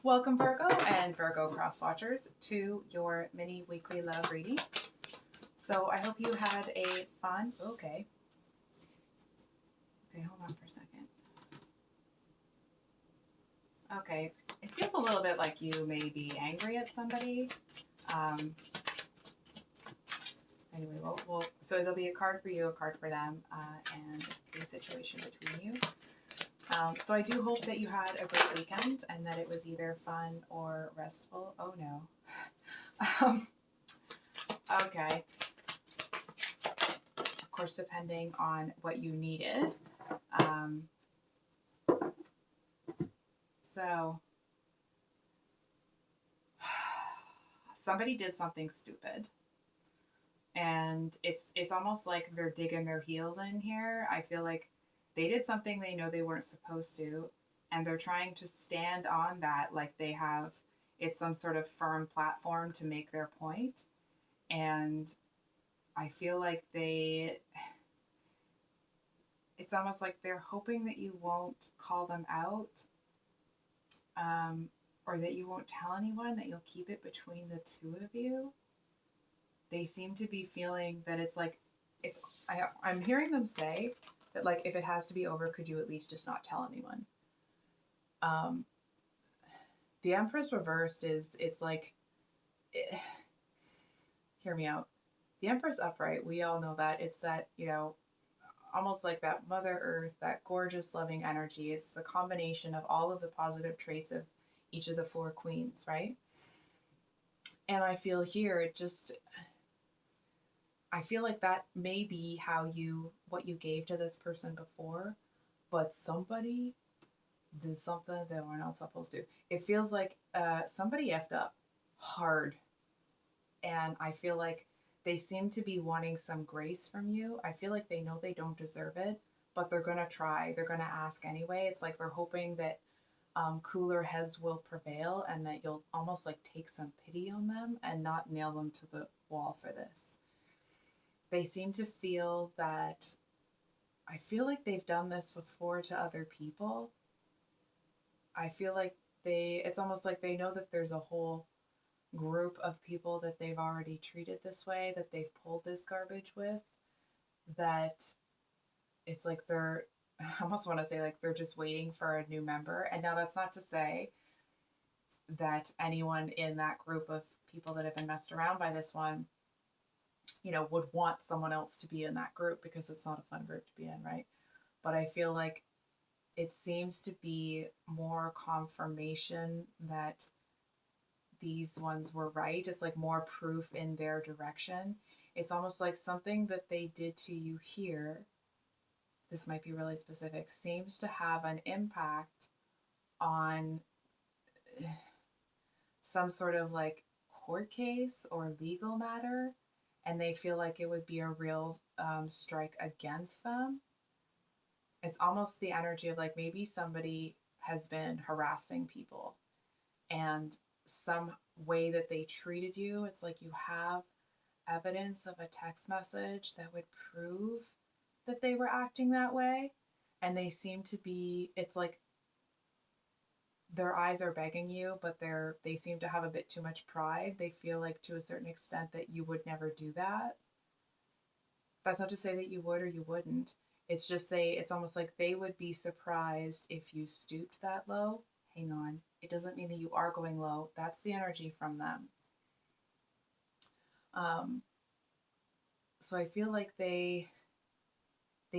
Welcome, Virgo and Virgo cross watchers, to your mini weekly love reading. So I hope you had a fun. Okay, hold on for a second. Okay, it feels a little bit like you may be angry at somebody. Anyway, so there'll be a card for you, a card for them, and the situation between you. So I do hope that you had a great weekend and that it was either fun or restful. Oh no. Okay. Of course, depending on what you needed. So somebody did something stupid. And it's almost like they're digging their heels in here. I feel like they did something they know they weren't supposed to, and they're trying to stand on that like it's some sort of firm platform to make their point. And I feel like it's almost like they're hoping that you won't call them out, or that you won't tell anyone, that you'll keep it between the two of you. They seem to be feeling that I'm hearing them say that, like, if it has to be over, could you at least just not tell anyone? The Empress reversed it's like, hear me out. The Empress upright, we all know that. It's that, almost like that Mother Earth, that gorgeous, loving energy. It's the combination of all of the positive traits of each of the four queens, right? And I feel here, I feel like that may be what you gave to this person before, but somebody did something they were not supposed to. It feels like somebody effed up hard. And I feel like they seem to be wanting some grace from you. I feel like they know they don't deserve it, but they're going to try. They're going to ask anyway. It's like they're hoping that cooler heads will prevail and that you'll almost like take some pity on them and not nail them to the wall for this. They seem to feel that, I feel like they've done this before to other people. I feel like it's almost like they know that there's a whole group of people that they've already treated this way, that they've pulled this garbage with, that it's like I almost want to say like they're just waiting for a new member. And now that's not to say that anyone in that group of people that have been messed around by this one, would want someone else to be in that group, because it's not a fun group to be in, right? But I feel like it seems to be more confirmation that these ones were right. It's like more proof in their direction. It's almost like something that they did to you here, this might be really specific, seems to have an impact on some sort of like court case or legal matter, and they feel like it would be a real strike against them. It's almost the energy of like maybe somebody has been harassing people, and some way that they treated you, it's like you have evidence of a text message that would prove that they were acting that way. And they seem to be, it's like their eyes are begging you, but they seem to have a bit too much pride. They feel like to a certain extent that you would never do that. That's not to say that you would or you wouldn't. It's just it's almost like they would be surprised if you stooped that low. Hang on. It doesn't mean that you are going low. That's the energy from them. So I feel like they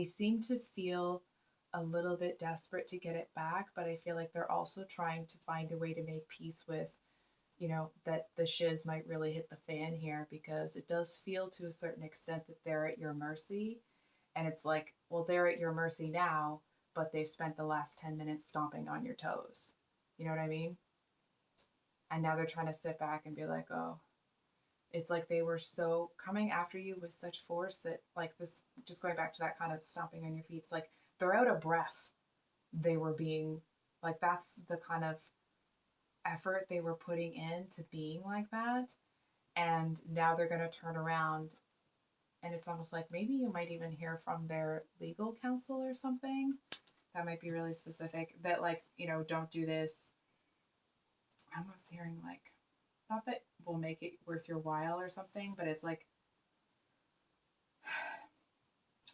seem to feel a little bit desperate to get it back, but I feel like they're also trying to find a way to make peace with, that the shiz might really hit the fan here, because it does feel to a certain extent that they're at your mercy. And it's like, well, they're at your mercy now, but they've spent the last 10 minutes stomping on your toes. You know what I mean? And now they're trying to sit back and be like, oh, it's like they were so coming after you with such force that, like, this, just going back to that kind of stomping on your feet, it's like they're out of breath. They were being like, that's the kind of effort they were putting into being like that. And now they're going to turn around, and it's almost like maybe you might even hear from their legal counsel or something. That might be really specific, that like, don't do this. I'm almost hearing like, not that will make it worth your while or something, but it's like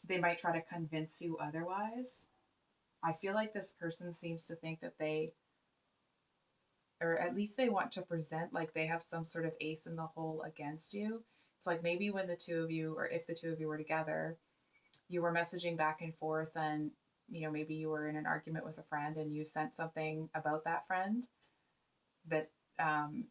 they might try to convince you otherwise. I feel like this person seems to think that they, or at least they want to present like they have some sort of ace in the hole against you. It's like maybe when the two of you, or if the two of you were together, you were messaging back and forth, and maybe you were in an argument with a friend and you sent something about that friend that um,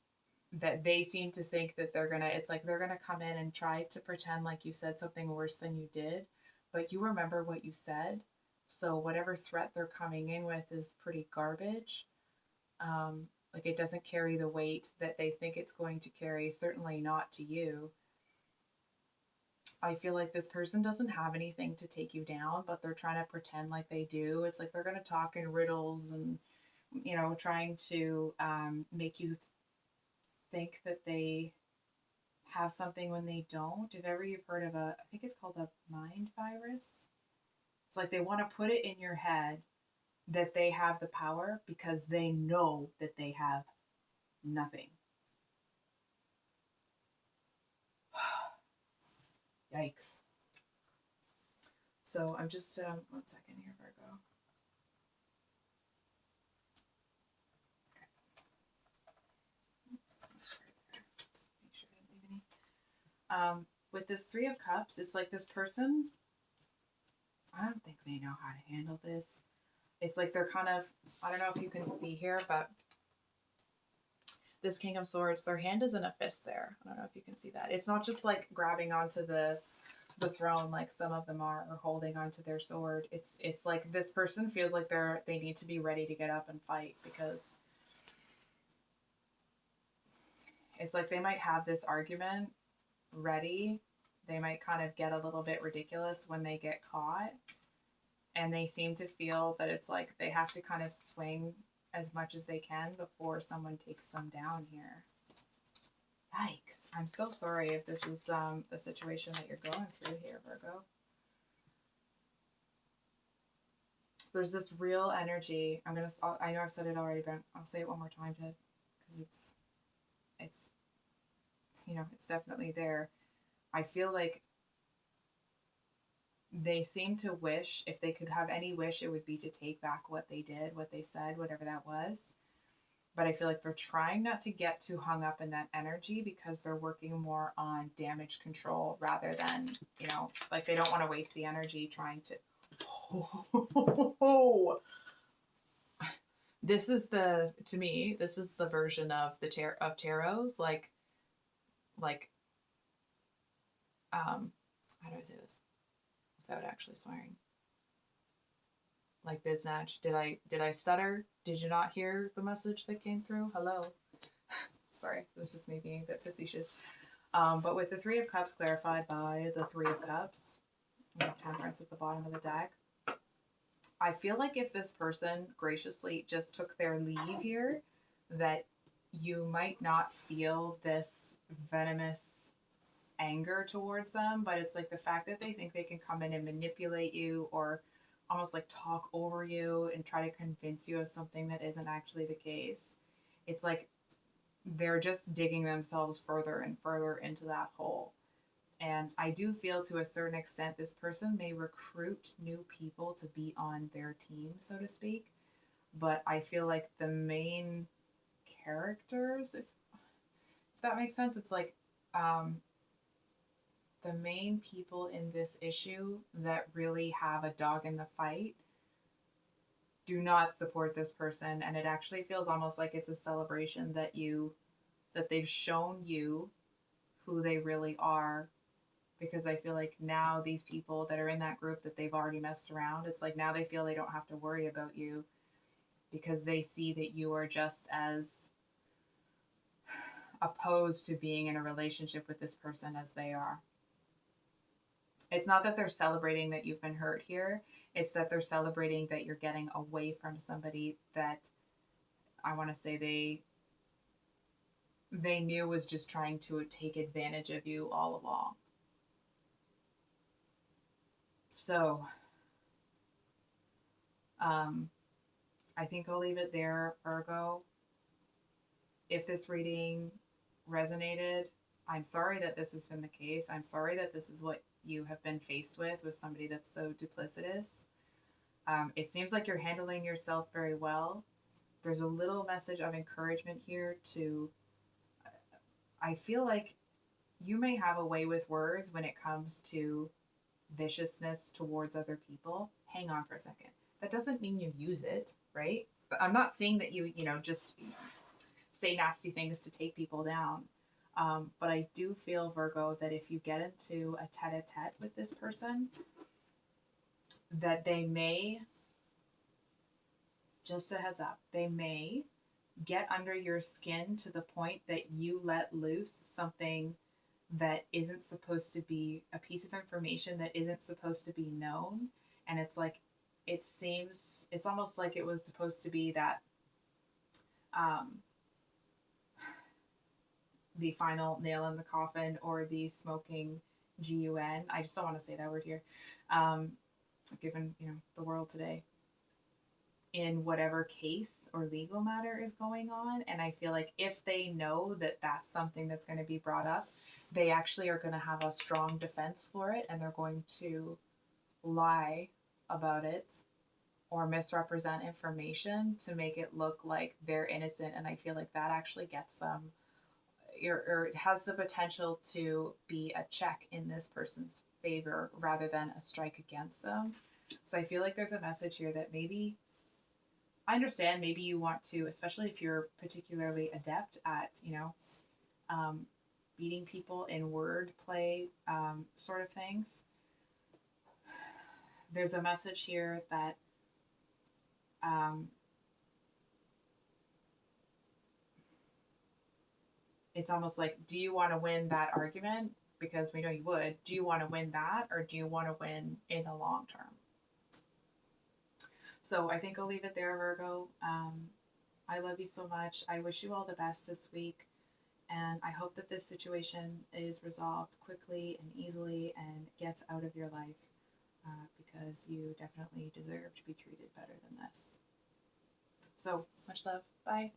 that they seem to think that it's like they're gonna come in and try to pretend like you said something worse than you did, but you remember what you said. So whatever threat they're coming in with is pretty garbage. Like it doesn't carry the weight that they think it's going to carry, certainly not to you. I feel like this person doesn't have anything to take you down, but they're trying to pretend like they do. It's like they're going to talk in riddles and, trying to make you think that they have something when they don't. If ever you've heard of I think it's called a mind virus. It's like they want to put it in your head that they have the power because they know that they have nothing. Yikes. So I'm just, 1 second here, Virgo. With this Three of Cups, it's like this person, I don't think they know how to handle this. It's like they're kind of, I don't know if you can see here, but this King of Swords, their hand is in a fist there. I don't know if you can see that. It's not just like grabbing onto the throne like some of them are, or holding onto their sword. It's like this person feels like they need to be ready to get up and fight, because it's like they might have this argument ready. They might kind of get a little bit ridiculous when they get caught, and they seem to feel that it's like they have to kind of swing as much as they can before someone takes them down here. Yikes. I'm so sorry if this is the situation that you're going through here, Virgo. There's this real energy. I know I've said it already, but I'll say it one more time because it's it's definitely there. I feel like they seem to wish, if they could have any wish, it would be to take back what they did, what they said, whatever that was. But I feel like they're trying not to get too hung up in that energy because they're working more on damage control rather than, like they don't want to waste the energy trying to. Oh, to me, this is the version of of tarots, like, how do I say this without actually swearing? Like biznatch. Did I stutter? Did you not hear the message that came through? Hello. Sorry, this just made me a bit facetious. But with the Three of Cups clarified by the Three of Cups, Temperance at the bottom of the deck, I feel like if this person graciously just took their leave here, that you might not feel this venomous anger towards them, but it's like the fact that they think they can come in and manipulate you, or almost like talk over you and try to convince you of something that isn't actually the case. It's like they're just digging themselves further and further into that hole. And I do feel to a certain extent this person may recruit new people to be on their team, so to speak. But I feel like the main characters, if that makes sense, it's like the main people in this issue that really have a dog in the fight do not support this person, and it actually feels almost like it's a celebration that they've shown you who they really are, because I feel like now these people that are in that group that they've already messed around, it's like now they feel they don't have to worry about you because they see that you are just as opposed to being in a relationship with this person as they are. It's not that they're celebrating that you've been hurt here. It's that they're celebrating that you're getting away from somebody that I want to say they knew was just trying to take advantage of you all along. So, I think I'll leave it there, Virgo. If this reading resonated, I'm sorry that this has been the case. I'm sorry that this is what you have been faced with somebody that's so duplicitous. It seems like you're handling yourself very well. There's a little message of encouragement here to, I feel like you may have a way with words when it comes to viciousness towards other people. Hang on for a second. That doesn't mean you use it, right? I'm not saying that you just say nasty things to take people down. But I do feel, Virgo, that if you get into a tete-a-tete with this person, that they may, just a heads up, they may get under your skin to the point that you let loose something that isn't supposed to be, a piece of information that isn't supposed to be known. And it's like, it's almost like it was supposed to be that the final nail in the coffin, or the smoking gun. I just don't want to say that word here, given the world today, in whatever case or legal matter is going on. And I feel like if they know that that's something that's going to be brought up, they actually are going to have a strong defense for it, and they're going to lie about it or misrepresent information to make it look like they're innocent. And I feel like that actually gets them, or it has the potential to be a check in this person's favor rather than a strike against them. So I feel like there's a message here that maybe, I understand, maybe you want to, especially if you're particularly adept at, beating people in word play sort of things. There's a message here that it's almost like, do you want to win that argument? Because we know you would. Do you want to win that, or do you want to win in the long term? So I think I'll leave it there, Virgo. I love you so much. I wish you all the best this week. And I hope that this situation is resolved quickly and easily and gets out of your life, because you definitely deserve to be treated better than this. So much love. Bye.